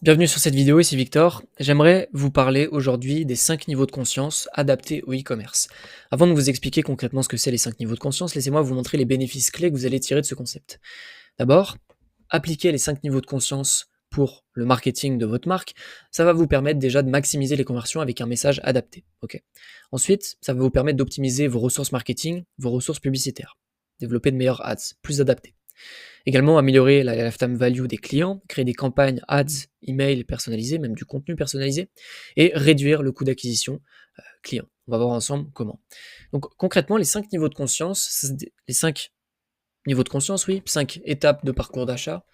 Bienvenue sur cette vidéo, ici Victor. J'aimerais vous parler aujourd'hui des 5 niveaux de conscience adaptés au e-commerce. Avant de vous expliquer concrètement ce que c'est les 5 niveaux de conscience, laissez-moi vous montrer les bénéfices clés que vous allez tirer de ce concept. D'abord, appliquer les 5 niveaux de conscience pour le marketing de votre marque, ça va vous permettre déjà de maximiser les conversions avec un message adapté. Ok. Ensuite, ça va vous permettre d'optimiser vos ressources marketing, vos ressources publicitaires, développer de meilleurs ads, plus adaptés. Également, améliorer la lifetime value des clients, créer des campagnes ads, email personnalisées, même du contenu personnalisé, et réduire le coût d'acquisition client. On va voir ensemble comment. Donc concrètement, les 5 niveaux de conscience, les 5 niveaux de conscience, oui, 5 étapes de parcours d'achat,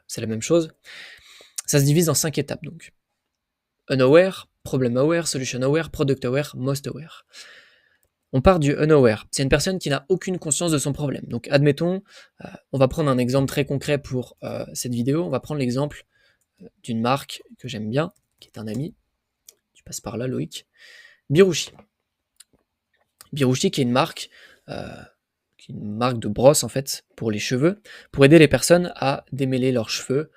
c'est la même chose. Ça se divise en 5 étapes donc. Unaware, problem aware, solution aware, product aware, most aware. On part du unaware. C'est une personne qui n'a aucune conscience de son problème. Donc, admettons, on va prendre un exemple très concret pour cette vidéo. On va prendre l'exemple d'une marque que j'aime bien, qui est un ami. Tu passes par là, Loïc. Birouchi. Birouchi, qui est une marque de brosse, en fait, pour les cheveux, pour aider les personnes à démêler leurs cheveux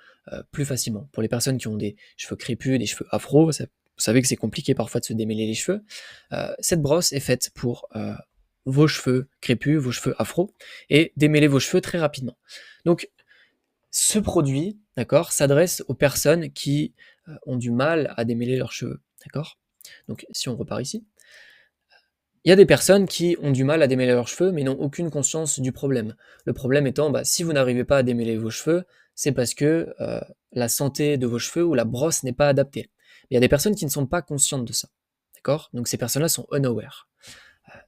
plus facilement. Pour les personnes qui ont des cheveux crépus, des cheveux afro, vous savez que c'est compliqué parfois de se démêler les cheveux. Cette brosse est faite pour vos cheveux crépus, vos cheveux afro, et démêler vos cheveux très rapidement. Donc, ce produit, d'accord, s'adresse aux personnes qui ont du mal à démêler leurs cheveux, d'accord. Donc, si on repart ici, il y a des personnes qui ont du mal à démêler leurs cheveux, mais n'ont aucune conscience du problème. Le problème étant, si vous n'arrivez pas à démêler vos cheveux, c'est parce que la santé de vos cheveux ou la brosse n'est pas adaptée. Mais il y a des personnes qui ne sont pas conscientes de ça, d'accord. Donc ces personnes-là sont unaware.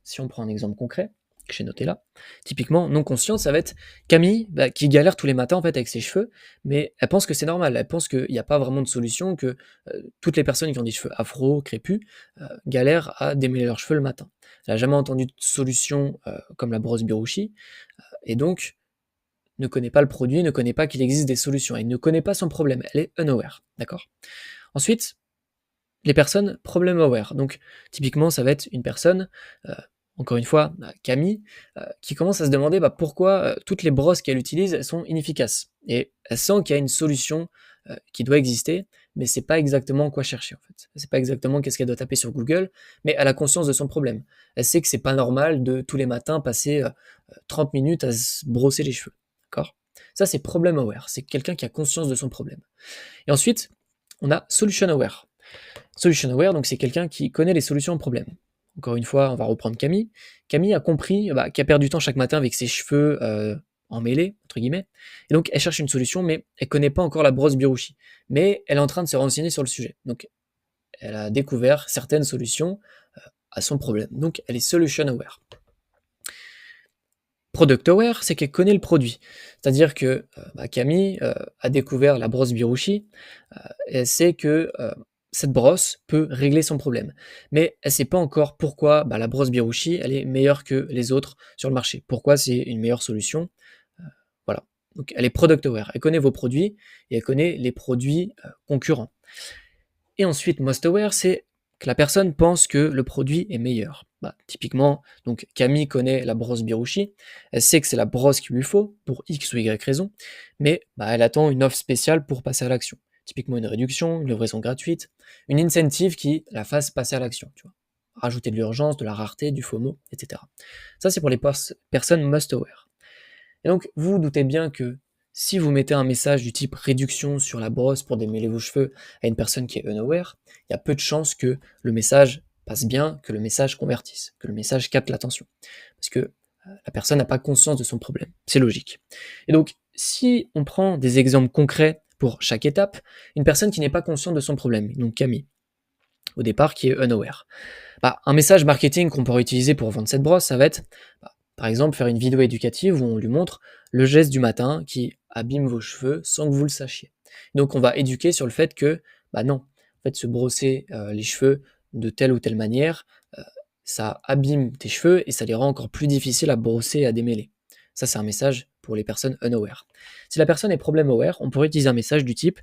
Si on prend un exemple concret, que j'ai noté là, typiquement non consciente, ça va être Camille qui galère tous les matins en fait avec ses cheveux, mais elle pense que c'est normal, elle pense qu'il n'y a pas vraiment de solution, que toutes les personnes qui ont des cheveux afro, crépus, galèrent à démêler leurs cheveux le matin. Elle n'a jamais entendu de solution comme la brosse Birouchi, et donc ne connaît pas le produit, ne connaît pas qu'il existe des solutions, elle ne connaît pas son problème, elle est unaware, d'accord. Ensuite, les personnes problem aware. Donc, typiquement, ça va être une personne, encore une fois, Camille, qui commence à se demander pourquoi toutes les brosses qu'elle utilise elles sont inefficaces. Et elle sent qu'il y a une solution qui doit exister, mais c'est pas exactement quoi chercher en fait. C'est pas exactement qu'est-ce qu'elle doit taper sur Google, mais elle a conscience de son problème. Elle sait que c'est pas normal de tous les matins passer 30 minutes à se brosser les cheveux. D'accord. Ça, c'est problem aware. C'est quelqu'un qui a conscience de son problème. Et ensuite, on a solution aware. Solution aware, donc c'est quelqu'un qui connaît les solutions aux problèmes. Encore une fois, on va reprendre Camille. Camille a compris qu'elle perd du temps chaque matin avec ses cheveux emmêlés, entre guillemets. Et donc, elle cherche une solution, mais elle connaît pas encore la brosse Birouchi. Mais elle est en train de se renseigner sur le sujet. Donc, elle a découvert certaines solutions à son problème. Donc, elle est solution aware. Product aware, c'est qu'elle connaît le produit. C'est-à-dire que Camille a découvert la brosse Birouchi, et elle sait que cette brosse peut régler son problème. Mais elle ne sait pas encore pourquoi la brosse Birouchi elle est meilleure que les autres sur le marché. Pourquoi c'est une meilleure solution. Voilà. Donc elle est product aware. Elle connaît vos produits et elle connaît les produits concurrents. Et ensuite, most aware, c'est que la personne pense que le produit est meilleur. Typiquement, donc Camille connaît la brosse Birouchi, elle sait que c'est la brosse qu'il lui faut pour X ou Y raison, mais elle attend une offre spéciale pour passer à l'action. Typiquement une réduction, une livraison gratuite, une incentive qui la fasse passer à l'action. Tu vois. Rajouter de l'urgence, de la rareté, du FOMO, etc. Ça, c'est pour les personnes must aware. Et donc, vous vous doutez bien que si vous mettez un message du type réduction sur la brosse pour démêler vos cheveux à une personne qui est unaware, il y a peu de chances que le message passe bien, que le message convertisse, que le message capte l'attention. Parce que la personne n'a pas conscience de son problème. C'est logique. Et donc, si on prend des exemples concrets pour chaque étape, une personne qui n'est pas consciente de son problème, donc Camille, au départ, qui est unaware. Un message marketing qu'on pourrait utiliser pour vendre cette brosse, ça va être, par exemple, faire une vidéo éducative où on lui montre le geste du matin qui abîme vos cheveux sans que vous le sachiez. Donc on va éduquer sur le fait que, non, en fait, se brosser les cheveux de telle ou telle manière, ça abîme tes cheveux et ça les rend encore plus difficiles à brosser et à démêler. Ça, c'est un message pour les personnes unaware. Si la personne est problem aware, on pourrait utiliser un message du type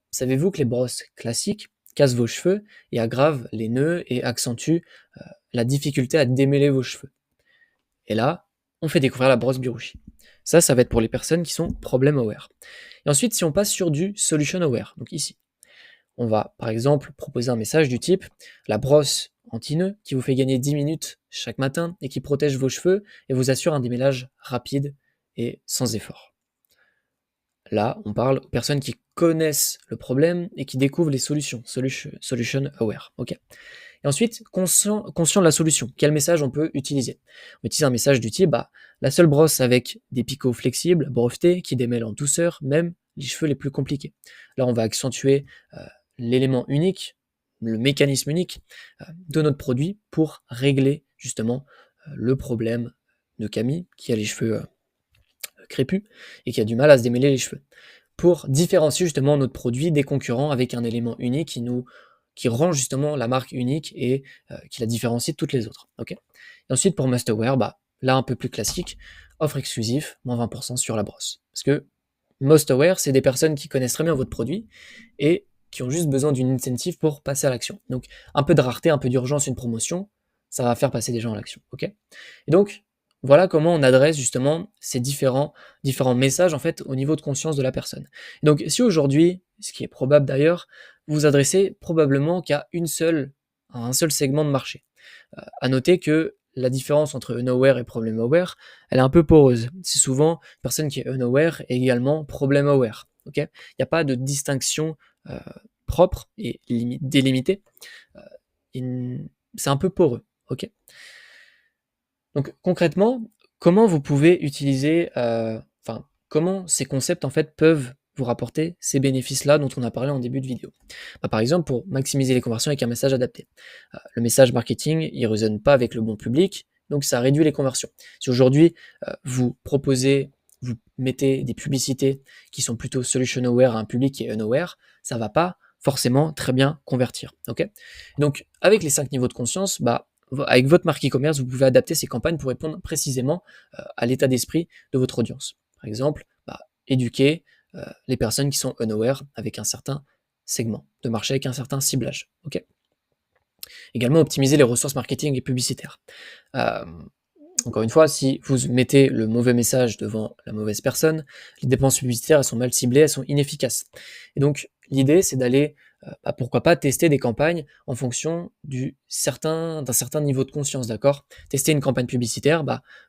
savez-vous que les brosses classiques cassent vos cheveux et aggravent les nœuds et accentuent la difficulté à démêler vos cheveux. Et là, on fait découvrir la brosse Birushi. Ça va être pour les personnes qui sont problem aware. Et ensuite, si on passe sur du solution aware, donc ici, on va par exemple proposer un message du type la brosse anti-nœud qui vous fait gagner 10 minutes chaque matin et qui protège vos cheveux et vous assure un démêlage rapide et sans effort. Là, on parle aux personnes qui connaissent le problème et qui découvrent les solutions, solution aware. Ok. Et ensuite, conscient de la solution. Quel message on peut utiliser? On utilise un message du type la seule brosse avec des picots flexibles, brevetés, qui démêlent en douceur, même les cheveux les plus compliqués. Là, on va accentuer l'élément unique, le mécanisme unique de notre produit pour régler justement le problème de Camille qui a les cheveux crépus et qui a du mal à se démêler les cheveux. Pour différencier justement notre produit des concurrents avec un élément unique qui rend justement la marque unique et qui la différencie de toutes les autres. Okay, et ensuite pour Must Wear, là un peu plus classique, offre exclusif, moins 20% sur la brosse. Parce que Must Wear, c'est des personnes qui connaissent très bien votre produit et qui ont juste besoin d'une incentive pour passer à l'action. Donc un peu de rareté, un peu d'urgence, une promotion, ça va faire passer des gens à l'action. Okay, et donc voilà comment on adresse justement ces différents messages en fait au niveau de conscience de la personne. Et donc si aujourd'hui, ce qui est probable d'ailleurs, vous vous adressez probablement qu'à un seul segment de marché. À noter que la différence entre unaware et problem aware, elle est un peu poreuse. C'est souvent une personne qui est unaware et également problem aware. Okay, il n'y a pas de distinction propre et délimitée. C'est un peu poreux. Okay, donc concrètement, comment vous pouvez utiliser, comment ces concepts en fait peuvent vous rapporter ces bénéfices-là dont on a parlé en début de vidéo. Par exemple, pour maximiser les conversions avec un message adapté. Le message marketing, il ne résonne pas avec le bon public, donc ça réduit les conversions. Si aujourd'hui, vous mettez des publicités qui sont plutôt solution aware à un public qui est unaware, ça ne va pas forcément très bien convertir. Okay, donc avec les 5 niveaux de conscience, avec votre marque e-commerce, vous pouvez adapter ces campagnes pour répondre précisément à l'état d'esprit de votre audience. Par exemple, éduquer les personnes qui sont unaware avec un certain segment de marché, avec un certain ciblage. Okay, également, optimiser les ressources marketing et publicitaires. Encore une fois, si vous mettez le mauvais message devant la mauvaise personne, les dépenses publicitaires elles sont mal ciblées, elles sont inefficaces. Et donc, l'idée, c'est d'aller, pourquoi pas, tester des campagnes en fonction d'un certain niveau de conscience, d'accord? Tester une campagne publicitaire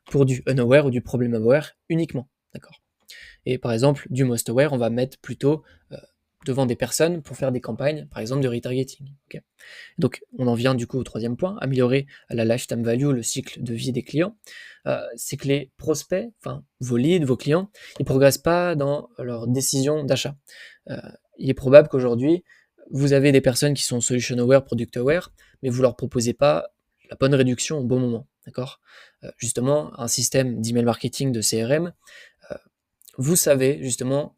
pour du unaware ou du problem aware uniquement, d'accord? Et par exemple, du most aware, on va mettre plutôt devant des personnes pour faire des campagnes, par exemple de retargeting. Okay, donc, on en vient du coup au troisième point, améliorer la lifetime value, le cycle de vie des clients. C'est que les prospects, vos leads, vos clients, ils ne progressent pas dans leur décision d'achat. Il est probable qu'aujourd'hui, vous avez des personnes qui sont solution aware, product aware, mais vous ne leur proposez pas la bonne réduction au bon moment. D'accord, justement, un système d'email marketing de CRM, vous savez justement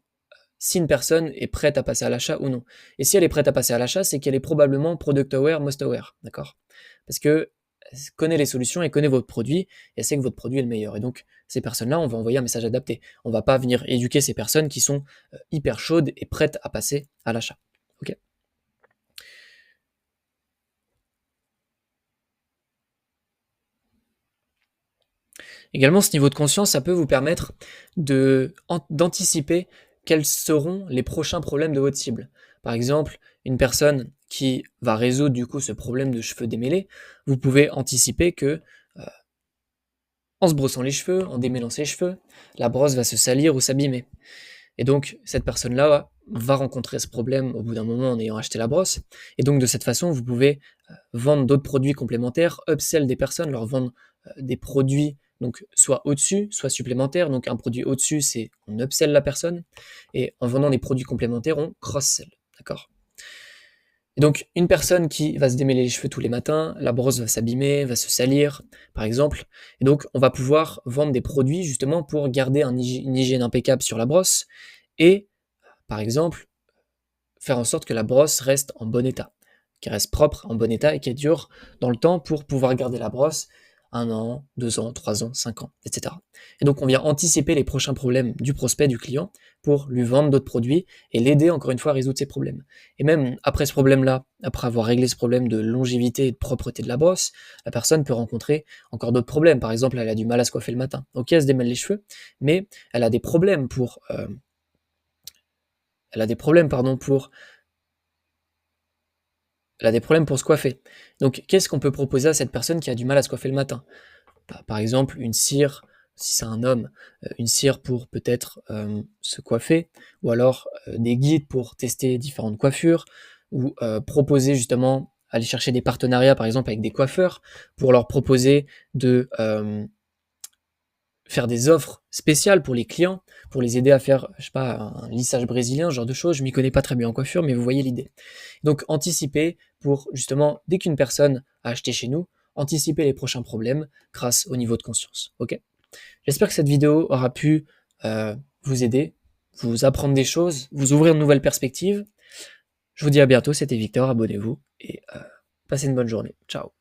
si une personne est prête à passer à l'achat ou non. Et si elle est prête à passer à l'achat, c'est qu'elle est probablement product aware, most aware, d'accord? Parce que elle connaît les solutions, elle connaît votre produit, et elle sait que votre produit est le meilleur. Et donc, ces personnes-là, on va envoyer un message adapté. On va pas venir éduquer ces personnes qui sont hyper chaudes et prêtes à passer à l'achat. Ok? Également, ce niveau de conscience, ça peut vous permettre d'anticiper quels seront les prochains problèmes de votre cible. Par exemple, une personne qui va résoudre du coup ce problème de cheveux démêlés, vous pouvez anticiper que en se brossant les cheveux, en démêlant ses cheveux, la brosse va se salir ou s'abîmer. Et donc, cette personne-là va rencontrer ce problème au bout d'un moment en ayant acheté la brosse. Et donc, de cette façon, vous pouvez vendre d'autres produits complémentaires, upsell des personnes, leur vendre des produits donc soit au-dessus, soit supplémentaires. Donc, un produit au-dessus, c'est on upsell la personne. Et en vendant des produits complémentaires, on cross-sell. D'accord ? Et donc, une personne qui va se démêler les cheveux tous les matins, la brosse va s'abîmer, va se salir, par exemple. Et donc, on va pouvoir vendre des produits justement pour garder une hygiène impeccable sur la brosse et, par exemple, faire en sorte que la brosse reste en bon état, qu'elle reste propre, en bon état et qu'elle dure dans le temps pour pouvoir garder la brosse 1 an, 2 ans, 3 ans, 5 ans, etc. Et donc on vient anticiper les prochains problèmes du prospect, du client, pour lui vendre d'autres produits et l'aider encore une fois à résoudre ses problèmes. Et même après ce problème-là, après avoir réglé ce problème de longévité et de propreté de la brosse, la personne peut rencontrer encore d'autres problèmes. Par exemple, elle a du mal à se coiffer le matin. Ok, elle se démêle les cheveux, mais elle a des problèmes pour... elle a des problèmes, pardon, pour elle a des problèmes pour se coiffer. Donc, qu'est-ce qu'on peut proposer à cette personne qui a du mal à se coiffer le matin? Bah, par exemple, une cire, si c'est un homme, une cire pour peut-être se coiffer, ou alors des guides pour tester différentes coiffures, ou proposer justement, aller chercher des partenariats, par exemple, avec des coiffeurs, pour leur proposer de faire des offres spéciales pour les clients, pour les aider à faire, je sais pas, un lissage brésilien, ce genre de choses. Je m'y connais pas très bien en coiffure, mais vous voyez l'idée. Donc anticiper pour justement, dès qu'une personne a acheté chez nous, anticiper les prochains problèmes grâce au niveau de conscience. Ok. J'espère que cette vidéo aura pu vous aider, vous apprendre des choses, vous ouvrir de nouvelles perspectives. Je vous dis à bientôt, c'était Victor, abonnez-vous et passez une bonne journée. Ciao.